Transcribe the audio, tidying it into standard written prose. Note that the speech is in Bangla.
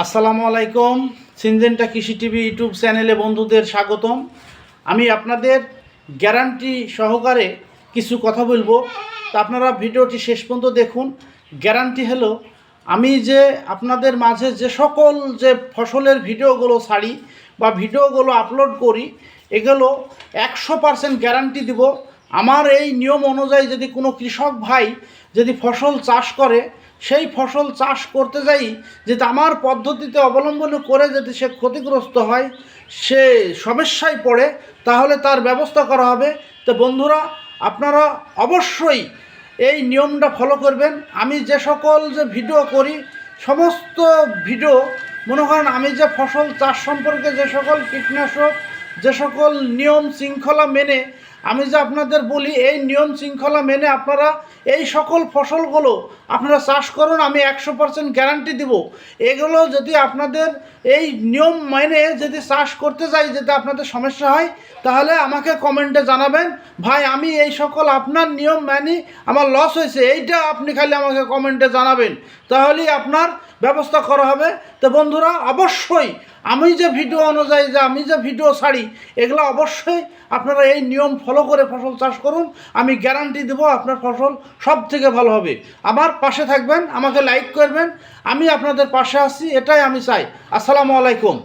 আসসালামু আলাইকুম। সিনজেন্টা কৃষি টিভি ইউটিউব চ্যানেলে বন্ধুদের স্বাগতম। আমি আপনাদের গ্যারান্টি সহকারে কিছু কথা বলবো, তা আপনারা ভিডিওটি শেষ পর্যন্ত দেখুন। গ্যারান্টি হলো, আমি যে আপনাদের মাঝে যে সকল যে ফসলের ভিডিওগুলো ছাড়ি বা ভিডিওগুলো আপলোড করি, এগুলো 100% গ্যারান্টি দিব। আমার এই নিয়ম অনুযায়ী যদি কোনো কৃষক ভাই যদি ফসল চাষ করে, সেই ফসল চাষ করতে যাই যদি আমার পদ্ধতিতে অবলম্বন করে যদি সে ক্ষতিগ্রস্ত হয়, সে সমস্যায় পড়ে, তাহলে তার ব্যবস্থা করা হবে। তো বন্ধুরা, আপনারা অবশ্যই এই নিয়মটা ফলো করবেন। আমি যে সকল যে ভিডিও করি, সমস্ত ভিডিও মনে করেন আমি যে ফসল চাষ সম্পর্কে যে সকল কীটনাশক, যে সকল নিয়ম শৃঙ্খলা মেনে আমি যে আপনাদের বলি, এই নিয়ম শৃঙ্খলা মেনে আপনারা এই সকল ফসলগুলো আপনারা চাষ করুন। আমি 100% গ্যারান্টি দিব। এগুলো যদি আপনাদের এই নিয়ম মেনে যদি চাষ করতে যাই, যদি আপনাদের সমস্যা হয়, তাহলে আমাকে কমেন্টে জানাবেন, ভাই আমি এই সকল আপনার নিয়ম মানি আমার লস হয়েছে, এইটা আপনি খালি আমাকে কমেন্টে জানাবেন, তাহলেই আপনার ব্যবস্থা করা হবে। তো বন্ধুরা, অবশ্যই আমি যে ভিডিও অনুযায়ী যে আমি যে ভিডিও ছাড়ি, এগুলো অবশ্যই আপনারা এই নিয়ম ফলো করে ফসল চাষ করুন। আমি গ্যারান্টি দেবো আপনার ফসল সব থেকে ভালো হবে। আমার পাশে থাকবেন, আমাকে লাইক করবেন, আমি আপনাদের পাশে আছি, এটাই আমি চাই। আসসালামু আলাইকুম।